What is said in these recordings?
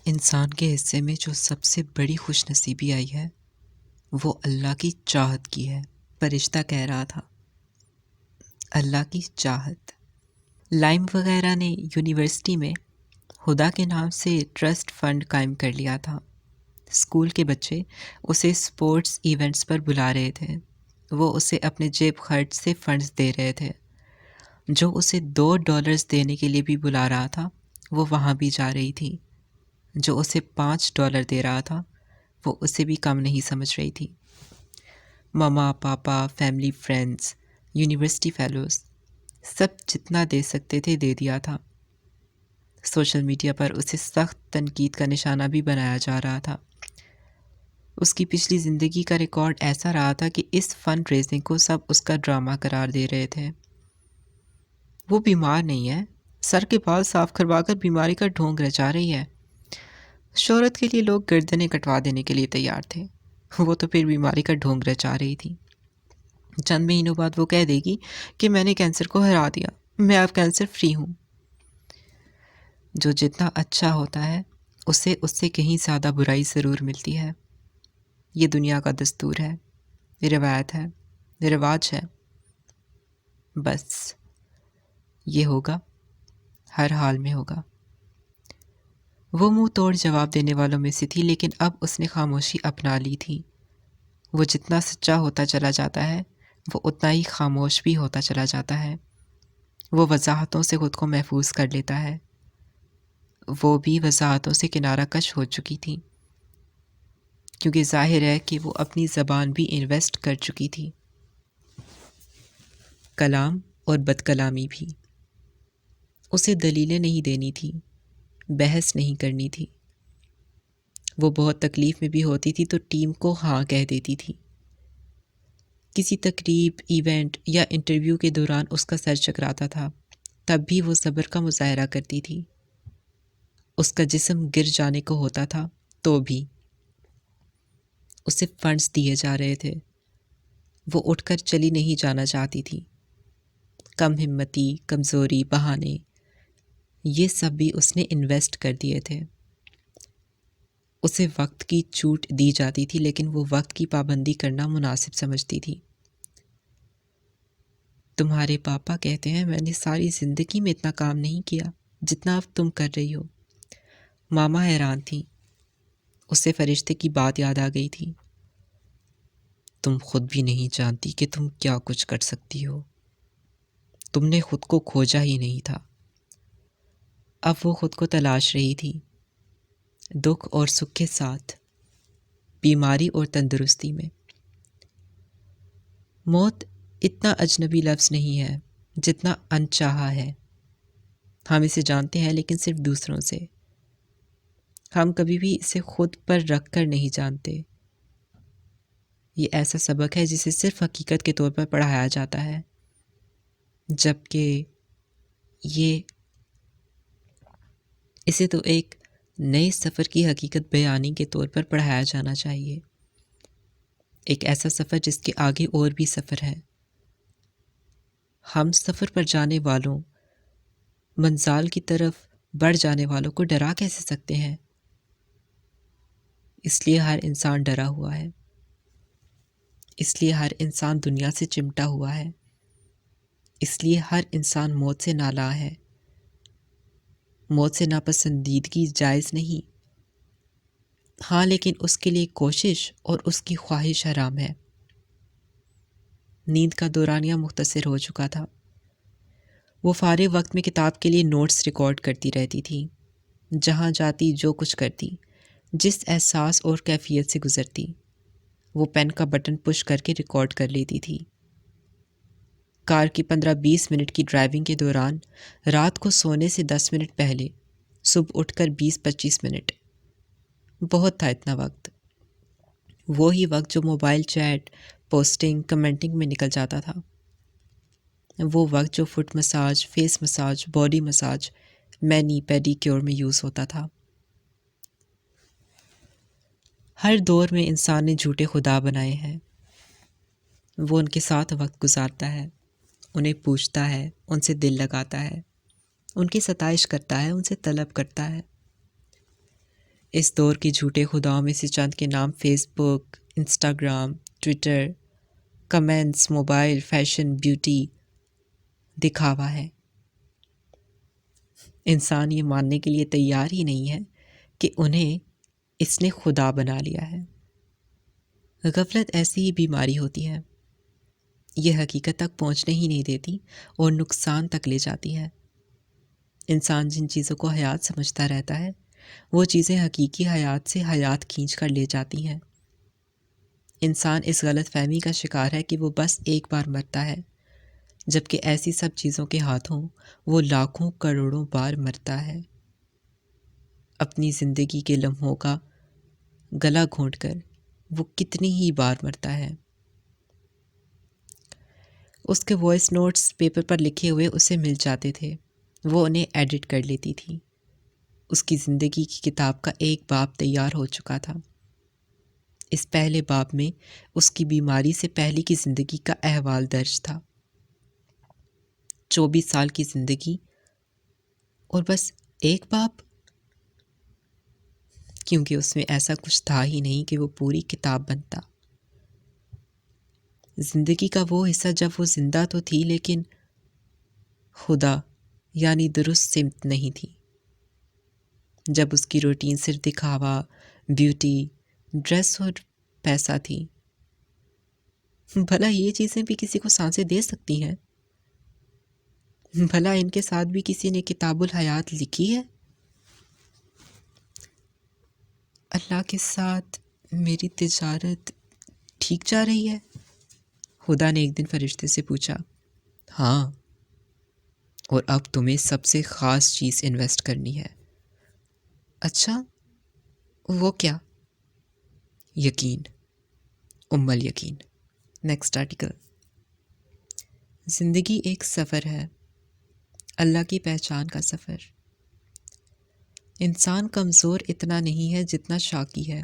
انسان کے حصے میں جو سب سے بڑی خوش نصیبی آئی ہے وہ اللہ کی چاہت کی ہے۔ فرشتہ کہہ رہا تھا اللہ کی چاہت۔ لائم وغیرہ نے یونیورسٹی میں خدا کے نام سے ٹرسٹ فنڈ قائم کر لیا تھا۔ اسکول کے بچے اسے سپورٹس ایونٹس پر بلا رہے تھے، وہ اسے اپنے جیب خرچ سے فنڈز دے رہے تھے۔ جو اسے $2 دینے کے لیے بھی بلا رہا تھا وہ وہاں بھی جا رہی تھی۔ جو اسے $5 دے رہا تھا وہ اسے بھی کم نہیں سمجھ رہی تھی۔ ماما پاپا، فیملی، فرینڈز، یونیورسٹی فیلوز، سب جتنا دے سکتے تھے دے دیا تھا۔ سوشل میڈیا پر اسے سخت تنقید کا نشانہ بھی بنایا جا رہا تھا۔ اس کی پچھلی زندگی کا ریکارڈ ایسا رہا تھا کہ اس فنڈ ریزنگ کو سب اس کا ڈرامہ قرار دے رہے تھے۔ وہ بیمار نہیں ہے، سر کے بال صاف کروا کر بیماری کا ڈھونگ رچا رہی ہے۔ شہرت کے لیے لوگ گردنیں کٹوا دینے کے لیے تیار تھے، وہ تو پھر بیماری کا ڈھونگ رچا رہی تھی۔ چند مہینوں بعد وہ کہہ دے گی کہ میں نے کینسر کو ہرا دیا، میں اب کینسر فری ہوں۔ جو جتنا اچھا ہوتا ہے اسے اس سے کہیں زیادہ برائی ضرور ملتی ہے۔ یہ دنیا کا دستور ہے، یہ روایت ہے، یہ رواج ہے۔ بس یہ ہوگا، ہر حال میں ہوگا۔ وہ منہ توڑ جواب دینے والوں میں سے تھی، لیکن اب اس نے خاموشی اپنا لی تھی۔ وہ جتنا سچا ہوتا چلا جاتا ہے وہ اتنا ہی خاموش بھی ہوتا چلا جاتا ہے۔ وہ وضاحتوں سے خود کو محفوظ کر لیتا ہے۔ وہ بھی وضاحتوں سے کنارہ کش ہو چکی تھی، کیونکہ ظاہر ہے کہ وہ اپنی زبان بھی انویسٹ کر چکی تھی، کلام اور بد کلامی بھی۔ اسے دلیلیں نہیں دینی تھی، بحث نہیں کرنی تھی۔ وہ بہت تکلیف میں بھی ہوتی تھی تو ٹیم کو ہاں کہہ دیتی تھی۔ کسی تقریب، ایونٹ یا انٹرویو کے دوران اس کا سر چکراتا تھا، تب بھی وہ صبر کا مظاہرہ کرتی تھی۔ اس کا جسم گر جانے کو ہوتا تھا تو بھی۔ اسے فنڈز دیے جا رہے تھے، وہ اٹھ کر چلی نہیں جانا چاہتی تھی۔ کم ہمتی، کمزوری، بہانے، یہ سب بھی اس نے انویسٹ کر دیے تھے۔ اسے وقت کی چھوٹ دی جاتی تھی، لیکن وہ وقت کی پابندی کرنا مناسب سمجھتی تھی۔ تمہارے پاپا کہتے ہیں میں نے ساری زندگی میں اتنا کام نہیں کیا جتنا اب تم کر رہی ہو۔ ماما حیران تھی، اسے فرشتے کی بات یاد آ گئی تھی۔ تم خود بھی نہیں جانتی کہ تم کیا کچھ کر سکتی ہو۔ تم نے خود کو کھوجا ہی نہیں تھا۔ اب وہ خود کو تلاش رہی تھی، دکھ اور سکھ کے ساتھ، بیماری اور تندرستی میں۔ موت اتنا اجنبی لفظ نہیں ہے جتنا انچاہا ہے۔ ہم اسے جانتے ہیں لیکن صرف دوسروں سے۔ ہم کبھی بھی اسے خود پر رکھ کر نہیں جانتے۔ یہ ایسا سبق ہے جسے صرف حقیقت کے طور پر پڑھایا جاتا ہے، جبکہ اسے تو ایک نئے سفر کی حقیقت بیانی کے طور پر پڑھایا جانا چاہیے۔ ایک ایسا سفر جس کے آگے اور بھی سفر ہے۔ ہم سفر پر جانے والوں، منزل کی طرف بڑھ جانے والوں کو ڈرا کیسے سکتے ہیں؟ اس لیے ہر انسان ڈرا ہوا ہے، اس لیے ہر انسان دنیا سے چمٹا ہوا ہے، اس لیے ہر انسان موت سے نالاں ہے۔ موت سے ناپسندیدگی جائز نہیں، ہاں، لیکن اس کے لیے کوشش اور اس کی خواہش حرام ہے۔ نیند کا دورانیہ مختصر ہو چکا تھا۔ وہ فارغ وقت میں کتاب کے لیے نوٹس ریکارڈ کرتی رہتی تھی، جہاں جاتی جو کچھ کرتی، جس احساس اور کیفیت سے گزرتی، وہ پین کا بٹن پش کر کے ریکارڈ کر لیتی تھی۔ کار کی 15-20 منٹ کی ڈرائیونگ کے دوران، رات کو سونے سے 10 منٹ پہلے، صبح اٹھ کر 20-25 منٹ، بہت تھا اتنا وقت۔ وہی وقت جو موبائل چیٹ، پوسٹنگ، کمنٹنگ میں نکل جاتا تھا۔ وہ وقت جو foot massage, face massage, body massage, mani pedicure میں یوز ہوتا تھا۔ ہر دور میں انسان نے جھوٹے خدا بنائے ہیں۔ وہ ان کے ساتھ وقت گزارتا ہے، انہیں پوچھتا ہے، ان سے دل لگاتا ہے، ان کی ستائش کرتا ہے، ان سے طلب کرتا ہے۔ اس دور کے جھوٹے خداؤں میں سے چند کے نام Facebook, Instagram, Twitter, comments, mobile, fashion, beauty, دکھاوا ہے۔ انسان یہ ماننے کے لیے تیار ہی نہیں ہے کہ انہیں اس نے خدا بنا لیا ہے۔ غفلت ایسی ہی بیماری ہوتی ہے، یہ حقیقت تک پہنچنے ہی نہیں دیتی اور نقصان تک لے جاتی ہے۔ انسان جن چیزوں کو حیات سمجھتا رہتا ہے وہ چیزیں حقیقی حیات سے حیات کھینچ کر لے جاتی ہیں۔ انسان اس غلط فہمی کا شکار ہے کہ وہ بس ایک بار مرتا ہے، جبکہ ایسی سب چیزوں کے ہاتھوں وہ لاکھوں کروڑوں بار مرتا ہے۔ اپنی زندگی کے لمحوں کا گلا گھونٹ کر وہ کتنی ہی بار مرتا ہے۔ اس کے وائس نوٹس پیپر پر لکھے ہوئے اسے مل جاتے تھے، وہ انہیں ایڈٹ کر لیتی تھی۔ اس کی زندگی کی کتاب کا ایک باب تیار ہو چکا تھا۔ اس پہلے باب میں اس کی بیماری سے پہلے کی زندگی کا احوال درج تھا۔ 24 سال کی زندگی اور بس ایک باب، کیونکہ اس میں ایسا کچھ تھا ہی نہیں کہ وہ پوری کتاب بنتا۔ زندگی کا وہ حصہ جب وہ زندہ تو تھی لیکن خدا یعنی درست سمت نہیں تھی، جب اس کی روٹین صرف دکھاوا، بیوٹی، ڈریس اور پیسہ تھی۔ بھلا یہ چیزیں بھی کسی کو سانسیں دے سکتی ہیں؟ بھلا ان کے ساتھ بھی کسی نے کتاب الحیات لکھی ہے؟ اللہ کے ساتھ میری تجارت ٹھیک جا رہی ہے؟ خدا نے ایک دن فرشتے سے پوچھا۔ ہاں، اور اب تمہیں سب سے خاص چیز انویسٹ کرنی ہے۔ اچھا، وہ کیا؟ یقین، ام الیقین۔ Next article. زندگی ایک سفر ہے، اللہ کی پہچان کا سفر۔ انسان کمزور اتنا نہیں ہے جتنا شاکی ہے،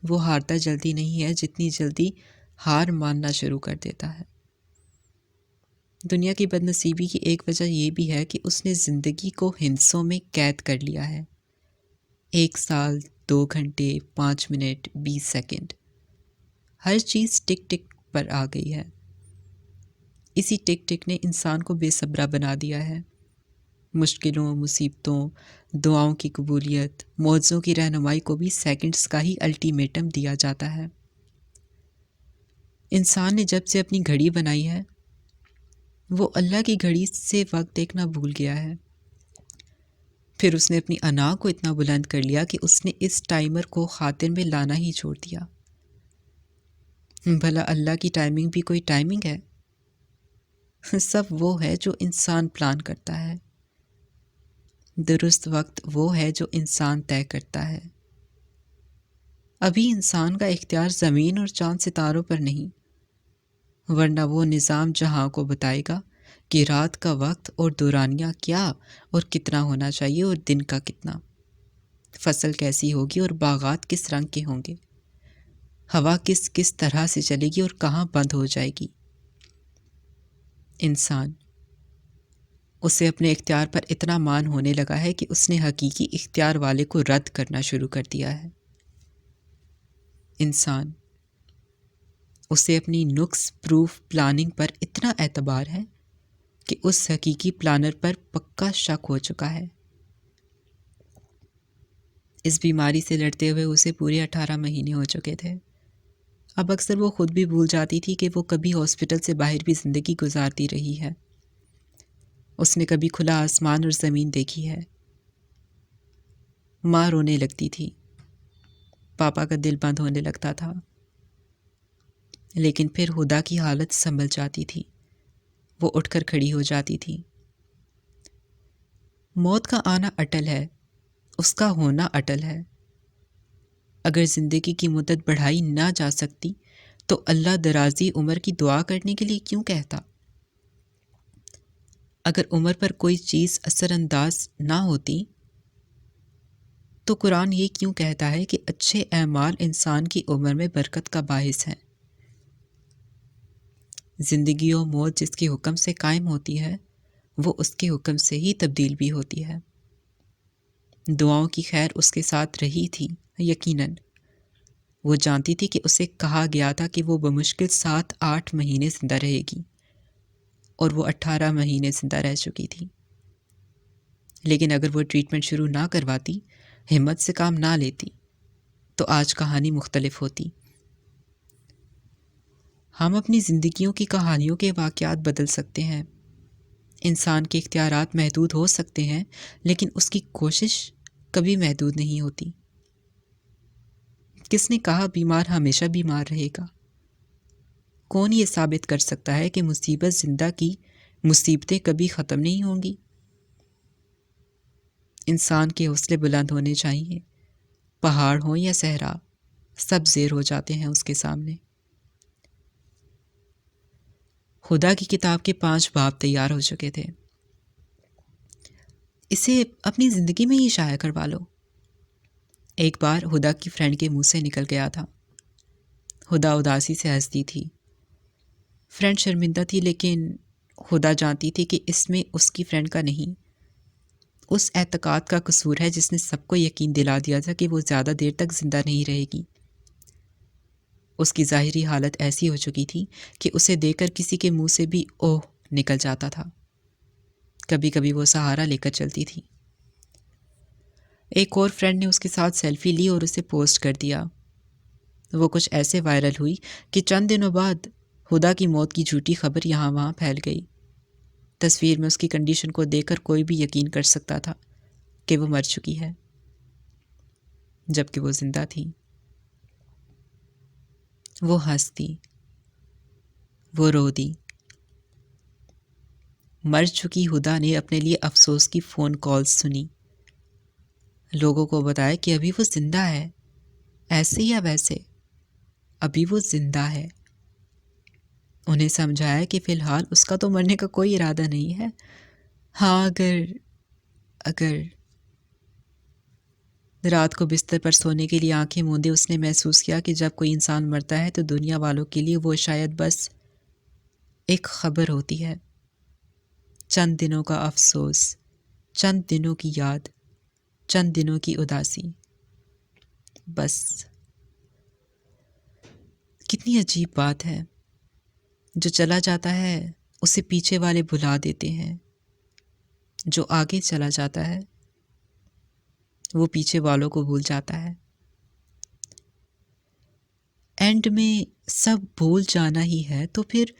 وہ ہارتا جلدی نہیں ہے جتنی جلدی ہار ماننا شروع کر دیتا ہے۔ دنیا کی بد نصیبی کی ایک وجہ یہ بھی ہے کہ اس نے زندگی کو ہندسوں میں قید کر لیا ہے۔ 1 سال، 2 گھنٹے، 5 منٹ، 20 سیکنڈ، ہر چیز ٹک ٹک پر آ گئی ہے۔ اسی ٹک ٹک نے انسان کو بے صبرا بنا دیا ہے۔ مشکلوں، مصیبتوں، دعاؤں کی قبولیت، معجزوں کی رہنمائی کو بھی سیکنڈز کا ہی الٹیمیٹم دیا جاتا ہے۔ انسان نے جب سے اپنی گھڑی بنائی ہے وہ اللہ کی گھڑی سے وقت دیکھنا بھول گیا ہے۔ پھر اس نے اپنی انا کو اتنا بلند کر لیا کہ اس نے اس ٹائمر کو خاطر میں لانا ہی چھوڑ دیا۔ بھلا اللہ کی ٹائمنگ بھی کوئی ٹائمنگ ہے؟ سب وہ ہے جو انسان پلان کرتا ہے، درست وقت وہ ہے جو انسان طے کرتا ہے۔ ابھی انسان کا اختیار زمین اور چاند ستاروں پر نہیں، ورنہ وہ نظام جہاں کو بتائے گا کہ رات کا وقت اور دورانیہ کیا اور کتنا ہونا چاہیے اور دن کا کتنا، فصل کیسی ہوگی اور باغات کس رنگ کے ہوں گے، ہوا کس کس طرح سے چلے گی اور کہاں بند ہو جائے گی۔ انسان، اسے اپنے اختیار پر اتنا مان ہونے لگا ہے کہ اس نے حقیقی اختیار والے کو رد کرنا شروع کر دیا ہے۔ انسان، اسے اپنی نقص پروف پلاننگ پر اتنا اعتبار ہے کہ اس حقیقی پلانر پر پکا شک ہو چکا ہے۔ اس بیماری سے لڑتے ہوئے اسے پورے 18 مہینے ہو چکے تھے۔ اب اکثر وہ خود بھی بھول جاتی تھی کہ وہ کبھی ہاسپٹل سے باہر بھی زندگی گزارتی رہی ہے۔ اس نے کبھی کھلا آسمان اور زمین دیکھی ہے۔ ماں رونے لگتی تھی، پاپا کا دل بند ہونے لگتا تھا، لیکن پھر ہدا کی حالت سنبھل جاتی تھی، وہ اٹھ کر کھڑی ہو جاتی تھی۔ موت کا آنا اٹل ہے، اس کا ہونا اٹل ہے۔ اگر زندگی کی مدت بڑھائی نہ جا سکتی تو اللہ درازی عمر کی دعا کرنے کے لیے کیوں کہتا؟ اگر عمر پر کوئی چیز اثر انداز نہ ہوتی تو قرآن یہ کیوں کہتا ہے کہ اچھے اعمال انسان کی عمر میں برکت کا باعث ہیں؟ زندگی و موت جس کے حکم سے قائم ہوتی ہے وہ اس کے حکم سے ہی تبدیل بھی ہوتی ہے۔ دعاؤں کی خیر اس کے ساتھ رہی تھی، یقیناً وہ جانتی تھی کہ اسے کہا گیا تھا کہ وہ بمشکل 7-8 مہینے زندہ رہے گی، اور وہ 18 مہینے زندہ رہ چکی تھی۔ لیکن اگر وہ ٹریٹمنٹ شروع نہ کرواتی، ہمت سے کام نہ لیتی، تو آج کہانی مختلف ہوتی۔ ہم اپنی زندگیوں کی کہانیوں کے واقعات بدل سکتے ہیں۔ انسان کے اختیارات محدود ہو سکتے ہیں، لیکن اس کی کوشش کبھی محدود نہیں ہوتی۔ کس نے کہا بیمار ہمیشہ بیمار رہے گا؟ کون یہ ثابت کر سکتا ہے کہ مصیبت زندہ کی مصیبتیں کبھی ختم نہیں ہوں گی؟ انسان کے حوصلے بلند ہونے چاہیے، پہاڑ ہوں یا صحرا، سب زیر ہو جاتے ہیں اس کے سامنے۔ خدا کی کتاب کے 5 باب تیار ہو چکے تھے، اسے اپنی زندگی میں ہی شائع کروا لو۔ ایک بار ہدا کی فرینڈ کے منہ سے نکل گیا تھا۔ ہدا اداسی سے ہنستی تھی، فرینڈ شرمندہ تھی، لیکن ہدا جانتی تھی کہ اس میں اس کی فرینڈ کا نہیں، اس اعتقاد کا قصور ہے جس نے سب کو یقین دلا دیا تھا کہ وہ زیادہ دیر تک زندہ نہیں رہے گی۔ اس کی ظاہری حالت ایسی ہو چکی تھی کہ اسے دیکھ کر کسی کے منہ سے بھی اوہ نکل جاتا تھا۔ کبھی کبھی وہ سہارا لے کر چلتی تھی۔ ایک اور فرینڈ نے اس کے ساتھ سیلفی لی اور اسے پوسٹ کر دیا۔ وہ کچھ ایسے وائرل ہوئی کہ چند دنوں بعد ہدا کی موت کی جھوٹی خبر یہاں وہاں پھیل گئی۔ تصویر میں اس کی کنڈیشن کو دیکھ کر کوئی بھی یقین کر سکتا تھا کہ وہ مر چکی ہے، جبکہ وہ زندہ تھی۔ وہ ہنستی، وہ رو دی۔ مر چکی ہدا نے اپنے لیے افسوس کی فون کالز سنی، لوگوں کو بتایا کہ ابھی وہ زندہ ہے، ایسے یا ویسے ابھی وہ زندہ ہے۔ انہیں سمجھایا کہ فی الحال اس کا تو مرنے کا کوئی ارادہ نہیں ہے۔ ہاں اگر رات کو بستر پر سونے کے لیے آنکھیں موندے اس نے محسوس کیا کہ جب کوئی انسان مرتا ہے تو دنیا والوں کے لیے وہ شاید بس ایک خبر ہوتی ہے، چند دنوں کا افسوس، چند دنوں کی یاد، چند دنوں کی اداسی، بس۔ کتنی عجیب بات ہے، جو چلا جاتا ہے اسے پیچھے والے بھلا دیتے ہیں، جو آگے چلا جاتا ہے وہ پیچھے والوں کو بھول جاتا ہے۔ اینڈ میں سب بھول جانا ہی ہے تو پھر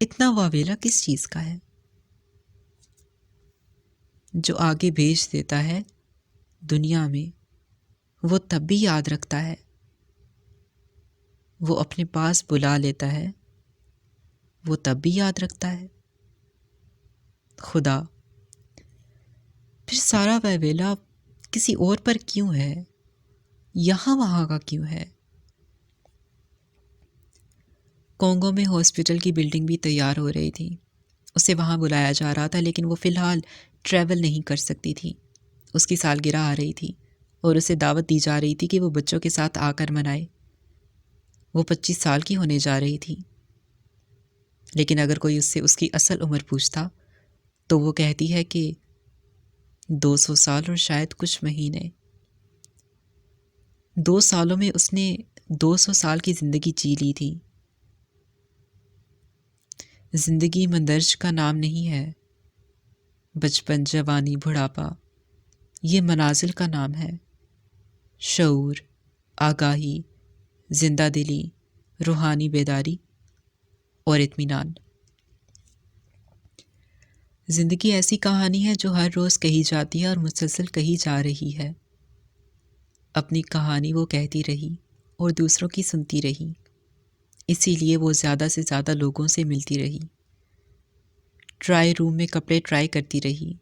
اتنا واویلا کس چیز کا ہے؟ جو آگے بھیج دیتا ہے دنیا میں وہ تب بھی یاد رکھتا ہے، وہ اپنے پاس بلا لیتا ہے وہ تب بھی یاد رکھتا ہے۔ خدا، پھر سارا واویلا کسی اور پر کیوں ہے؟ یہاں وہاں کا کیوں ہے؟ کونگو میں ہاسپٹل کی بلڈنگ بھی تیار ہو رہی تھی، اسے وہاں بلایا جا رہا تھا، لیکن وہ فی الحال ٹریول نہیں کر سکتی تھی۔ اس کی سالگرہ آ رہی تھی اور اسے دعوت دی جا رہی تھی کہ وہ بچوں کے ساتھ آ کر منائے۔ وہ 25 سال کی ہونے جا رہی تھی، لیکن اگر کوئی اس سے اس کی اصل عمر پوچھتا تو وہ کہتی ہے کہ 200 سال اور شاید کچھ مہینے۔ 2 سالوں میں اس نے 200 سال کی زندگی جی لی تھی۔ زندگی مندرج کا نام نہیں ہے، بچپن، جوانی، بڑھاپا یہ منازل کا نام ہے۔ شعور، آگاہی، زندہ دلی، روحانی بیداری اور اطمینان۔ زندگی ایسی کہانی ہے جو ہر روز کہی جاتی ہے اور مسلسل کہی جا رہی ہے۔ اپنی کہانی وہ کہتی رہی اور دوسروں کی سنتی رہی، اسی لیے وہ زیادہ سے زیادہ لوگوں سے ملتی رہی، ٹرائی روم میں کپڑے ٹرائی کرتی رہی،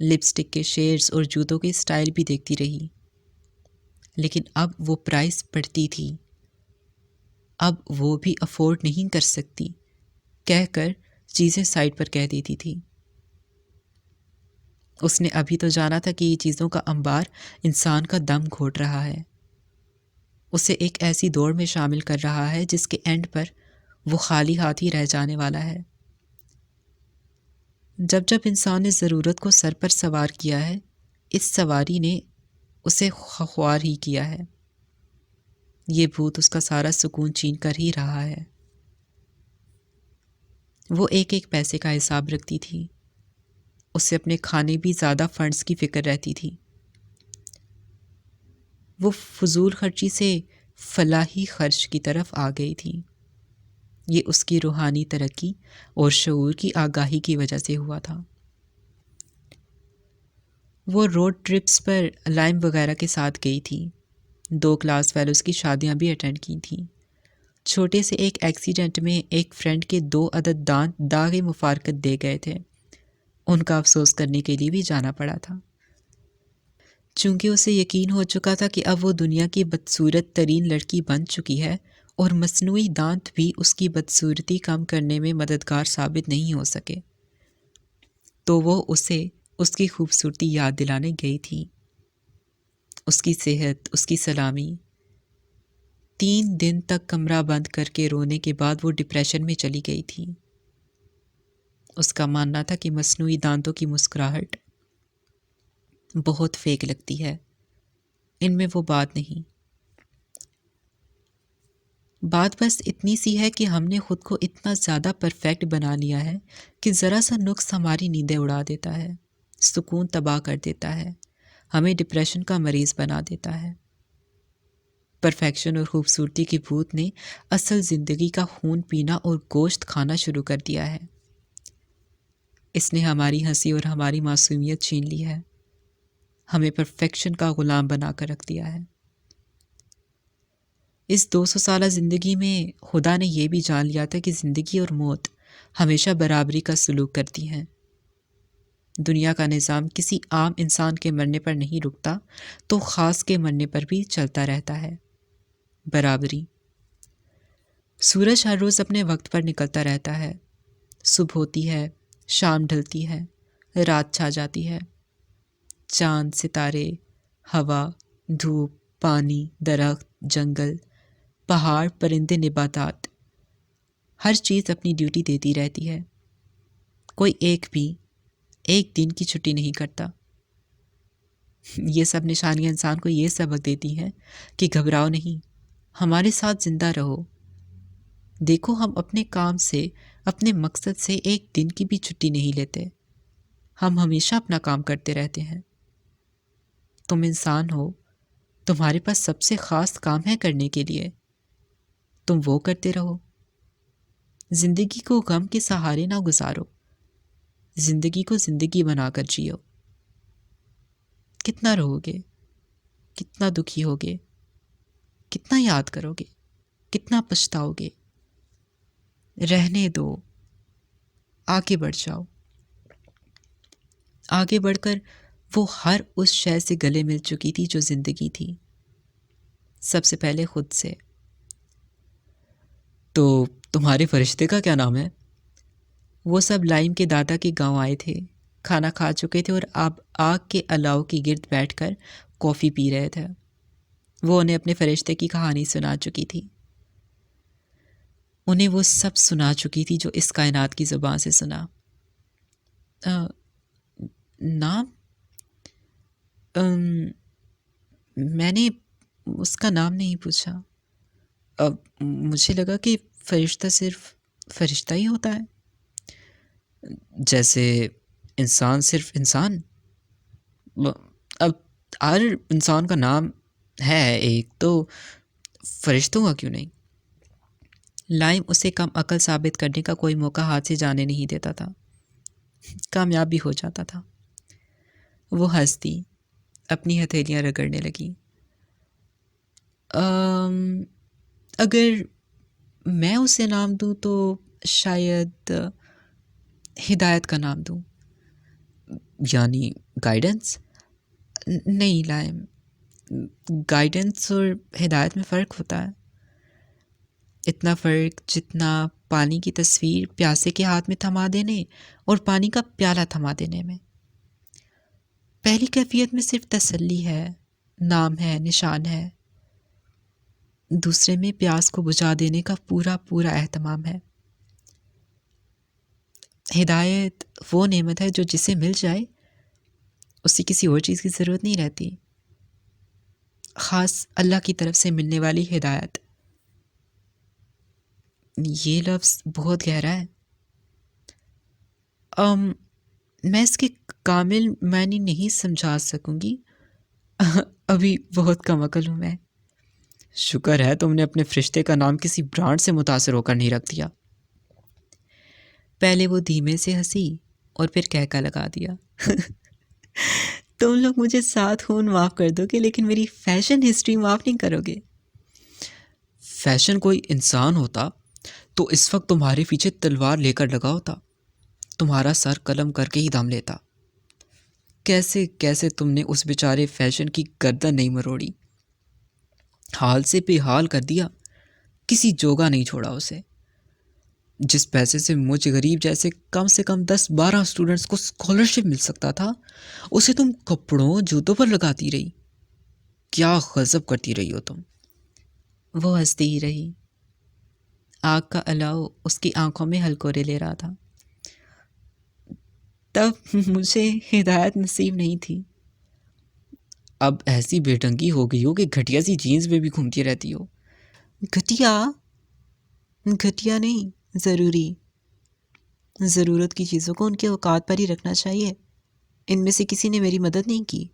لپسٹک کے شیڈز اور جوتوں کے سٹائل بھی دیکھتی رہی، لیکن اب وہ پرائس پڑھتی تھی، اب وہ بھی افورڈ نہیں کر سکتی کہہ کر چیزیں سائڈ پر کہہ دیتی تھی۔ اس نے ابھی تو جانا تھا کہ یہ چیزوں کا انبار انسان کا دم گھوٹ رہا ہے، اسے ایک ایسی دوڑ میں شامل کر رہا ہے جس کے اینڈ پر وہ خالی ہاتھ ہی رہ جانے والا ہے۔ جب جب انسان نے ضرورت کو سر پر سوار کیا ہے، اس سواری نے اسے خوار ہی کیا ہے۔ یہ بھوت اس کا سارا سکون چھین کر ہی رہا ہے۔ وہ ایک ایک پیسے کا حساب رکھتی تھی۔ اسے اپنے کھانے بھی زیادہ فنڈز کی فکر رہتی تھی۔ وہ فضول خرچی سے فلاحی خرچ کی طرف آ گئی تھی۔ یہ اس کی روحانی ترقی اور شعور کی آگاہی کی وجہ سے ہوا تھا۔ وہ روڈ ٹرپس پر لائم وغیرہ کے ساتھ گئی تھی۔ 2 کلاس فیلوز کی شادیاں بھی اٹینڈ کی تھیں۔ چھوٹے سے ایک ایکسیڈنٹ میں ایک فرینڈ کے 2 عدد دانت داغ مفارقت دے گئے تھے۔ ان کا افسوس کرنے کے لیے بھی جانا پڑا تھا۔ چونکہ اسے یقین ہو چکا تھا کہ اب وہ دنیا کی بدصورت ترین لڑکی بن چکی ہے اور مصنوعی دانت بھی اس کی بدصورتی کم کرنے میں مددگار ثابت نہیں ہو سکے، تو وہ اسے اس کی خوبصورتی یاد دلانے گئی تھی، اس کی صحت، اس کی سلامی۔ 3 دن تک کمرہ بند کر کے رونے کے بعد وہ ڈپریشن میں چلی گئی تھی۔ اس کا ماننا تھا کہ مصنوعی دانتوں کی مسکراہٹ بہت فیک لگتی ہے، ان میں وہ بات نہیں۔ بات بس اتنی سی ہے کہ ہم نے خود کو اتنا زیادہ پرفیکٹ بنا لیا ہے کہ ذرا سا نقص ہماری نیندیں اڑا دیتا ہے، سکون تباہ کر دیتا ہے، ہمیں ڈپریشن کا مریض بنا دیتا ہے۔ پرفیکشن اور خوبصورتی کی بھوت نے اصل زندگی کا خون پینا اور گوشت کھانا شروع کر دیا ہے۔ اس نے ہماری ہنسی اور ہماری معصومیت چھین لی ہے، ہمیں پرفیکشن کا غلام بنا کر رکھ دیا ہے۔ اس 200 سالہ زندگی میں خدا نے یہ بھی جان لیا تھا کہ زندگی اور موت ہمیشہ برابری کا سلوک کرتی ہیں۔ دنیا کا نظام کسی عام انسان کے مرنے پر نہیں رکتا تو خاص کے مرنے پر بھی چلتا رہتا ہے۔ برابری۔ سورج ہر روز اپنے وقت پر نکلتا رہتا ہے۔ صبح ہوتی ہے، شام ڈھلتی ہے، رات چھا جاتی ہے۔ چاند، ستارے، ہوا، دھوپ، پانی، درخت، جنگل، پہاڑ، پرندے، نباتات، ہر چیز اپنی ڈیوٹی دیتی رہتی ہے۔ کوئی ایک بھی ایک دن کی چھٹی نہیں کرتا۔ یہ سب نشانیاں انسان کو یہ سبق دیتی ہیں کہ گھبراؤ نہیں، ہمارے ساتھ زندہ رہو۔ دیکھو، ہم اپنے کام سے، اپنے مقصد سے ایک دن کی بھی چھٹی نہیں لیتے، ہم ہمیشہ اپنا کام کرتے رہتے ہیں۔ تم انسان ہو، تمہارے پاس سب سے خاص کام ہے کرنے کے لیے، تم وہ کرتے رہو۔ زندگی کو غم کے سہارے نہ گزارو، زندگی کو زندگی بنا کر جیو۔ کتنا رہو گے، کتنا دکھی ہوگے، کتنا یاد کرو گے، کتنا پچھتاؤ گے۔ رہنے دو، آگے بڑھ جاؤ۔ آگے بڑھ کر وہ ہر اس شے سے گلے مل چکی تھی جو زندگی تھی، سب سے پہلے خود سے۔ تو تمہارے فرشتے کا کیا نام ہے؟ وہ سب لائم کے دادا کے گاؤں آئے تھے، کھانا کھا چکے تھے اور اب آگ کے الاؤ کی گرد بیٹھ کر کافی پی رہے تھے۔ وہ انہیں اپنے فرشتے کی کہانی سنا چکی تھی، انہیں وہ سب سنا چکی تھی جو اس کائنات کی زبان سے سنا۔ نام؟ میں نے اس کا نام نہیں پوچھا۔ مجھے لگا کہ فرشتہ صرف فرشتہ ہی ہوتا ہے، جیسے انسان صرف انسان۔ اب ہر انسان کا نام ہے ایک، تو فرشتوں کا کیوں نہیں؟ لائم اسے کم عقل ثابت کرنے کا کوئی موقع ہاتھ سے جانے نہیں دیتا تھا، کامیاب بھی ہو جاتا تھا۔ وہ ہنستی، اپنی ہتھیلیاں رگڑنے لگی۔ اگر میں اسے نام دوں تو شاید ہدایت کا نام دوں، یعنی گائیڈنس۔ نہیں لائم، گائیڈنس اور ہدایت میں فرق ہوتا ہے، اتنا فرق جتنا پانی کی تصویر پیاسے کے ہاتھ میں تھما دینے اور پانی کا پیالہ تھما دینے میں۔ پہلی کیفیت میں صرف تسلی ہے، نام ہے، نشان ہے، دوسرے میں پیاس کو بجھا دینے کا پورا پورا اہتمام ہے۔ ہدایت وہ نعمت ہے جو جسے مل جائے اسے کسی اور چیز کی ضرورت نہیں رہتی۔ خاص اللہ کی طرف سے ملنے والی ہدایت۔ یہ لفظ بہت گہرا ہے۔ میں اس کے کامل معنی نہیں سمجھا سکوں گی، ابھی بہت کم عقل ہوں میں۔ شکر ہے تم نے اپنے فرشتے کا نام کسی برانڈ سے متاثر ہو کر نہیں رکھ دیا۔ پہلے وہ دھیمے سے ہنسی اور پھر کہکا لگا دیا۔ تم لوگ مجھے 7 خون معاف کر دو گے لیکن میری فیشن ہسٹری معاف نہیں کرو گے۔ فیشن کوئی انسان ہوتا تو اس وقت تمہارے پیچھے تلوار لے کر لگا ہوتا، تمہارا سر قلم کر کے ہی دم لیتا۔ کیسے کیسے تم نے اس بیچارے فیشن کی گردن نہیں مروڑی، حال سے بے حال کر دیا، کسی جوگا نہیں چھوڑا اسے۔ جس پیسے سے مجھ غریب جیسے کم سے کم 10-12 اسٹوڈنٹس کو اسکالرشپ مل سکتا تھا، اسے تم کپڑوں جوتوں پر لگاتی رہی۔ کیا غضب کرتی رہی ہو تم۔ وہ ہنستی ہی رہی۔ آگ کا الاؤ اس کی آنکھوں میں ہلکورے لے رہا تھا۔ تب مجھے ہدایت نصیب نہیں تھی۔ اب ایسی بے ڈنگی ہو گئی ہو کہ گھٹیا سی جینز میں بھی گھومتی رہتی ہو۔ گھٹیا نہیں، ضروری۔ ضرورت کی چیزوں کو ان کے اوقات پر ہی رکھنا چاہیے۔ ان میں سے کسی نے میری مدد نہیں کی،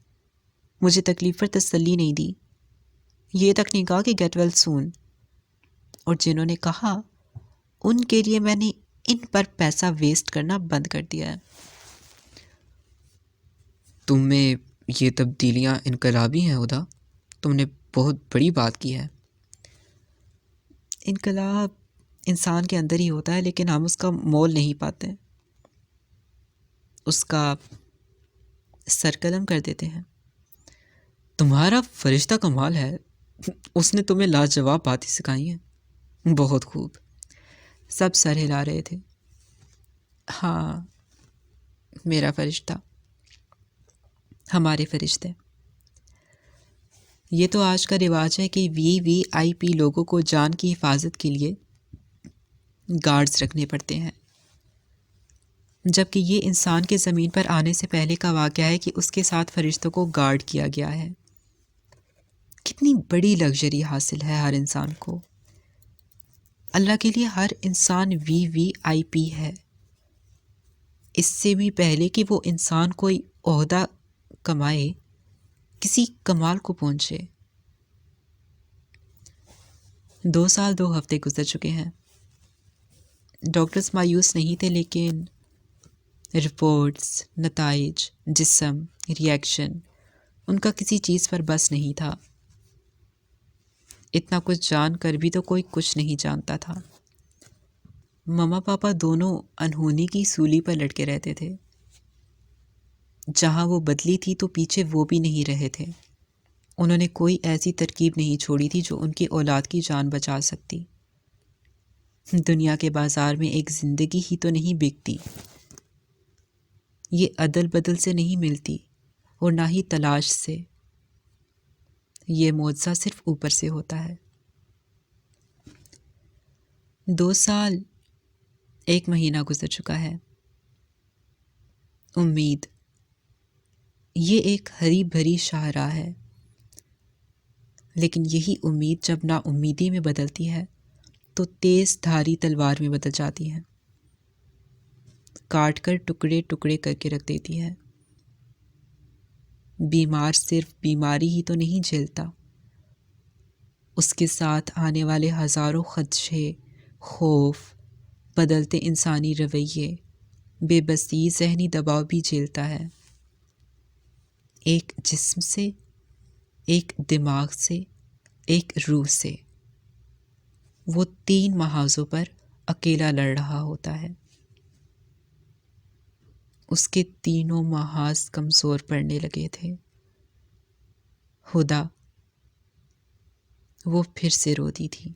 مجھے تکلیف پر تسلی نہیں دی، یہ تک نہیں کہا کہ گیٹ ویل سون۔ اور جنہوں نے کہا ان کے لیے میں نے ان پر پیسہ ویسٹ کرنا بند کر دیا ہے۔ تم میں یہ تبدیلیاں انقلابی ہیں ہدا، تم نے بہت بڑی بات کی ہے۔ انقلاب انسان کے اندر ہی ہوتا ہے لیکن ہم اس کا مول نہیں پاتے، اس کا سر قلم کر دیتے ہیں۔ تمہارا فرشتہ کمال ہے، اس نے تمہیں لاجواب باتیں سکھائی ہیں۔ بہت خوب۔ سب سر ہلا رہے تھے۔ ہاں، میرا فرشتہ، ہمارے فرشتے۔ یہ تو آج کا رواج ہے کہ VVIP لوگوں کو جان کی حفاظت کے لیے گارڈز رکھنے پڑتے ہیں، جبکہ یہ انسان کے زمین پر آنے سے پہلے کا واقعہ ہے کہ اس کے ساتھ فرشتوں کو گارڈ کیا گیا ہے۔ کتنی بڑی لگژری حاصل ہے ہر انسان کو۔ اللہ کے لیے ہر انسان VVIP ہے، اس سے بھی پہلے کہ وہ انسان کوئی عہدہ کمائے، کسی کمال کو پہنچے۔ 2 سال 2 ہفتے گزر چکے ہیں۔ ڈاکٹرز مایوس نہیں تھے لیکن رپورٹس، نتائج، جسم، ری ایکشن، ان کا کسی چیز پر بس نہیں تھا۔ اتنا کچھ جان کر بھی تو کوئی کچھ نہیں جانتا تھا۔ مما پاپا دونوں انہونی کی سولی پر لٹکے رہتے تھے۔ جہاں وہ بدلی تھی تو پیچھے وہ بھی نہیں رہے تھے۔ انہوں نے کوئی ایسی ترکیب نہیں چھوڑی تھی جو ان کی اولاد کی جان بچا سکتی۔ دنیا کے بازار میں ایک زندگی ہی تو نہیں بکتی، یہ عدل بدل سے نہیں ملتی اور نہ ہی تلاش سے، یہ معجزہ صرف اوپر سے ہوتا ہے۔ 2 سال 1 مہینہ گزر چکا ہے۔ امید، یہ ایک ہری بھری شاہراہ ہے، لیکن یہی امید جب نا امیدی میں بدلتی ہے تو تیز دھاری تلوار میں بدل جاتی ہے، کاٹ کر ٹکڑے ٹکڑے کر کے رکھ دیتی ہے۔ بیمار صرف بیماری ہی تو نہیں جھیلتا، اس کے ساتھ آنے والے ہزاروں خدشے، خوف، بدلتے انسانی رویے، بے بسی، ذہنی دباؤ بھی جھیلتا ہے۔ ایک جسم سے، ایک دماغ سے، ایک روح سے، وہ 3 محاذوں پر اکیلا لڑ رہا ہوتا ہے۔ اس کے تینوں محاذ کمزور پڑنے لگے تھے۔ ہدا، وہ پھر سے روتی تھی۔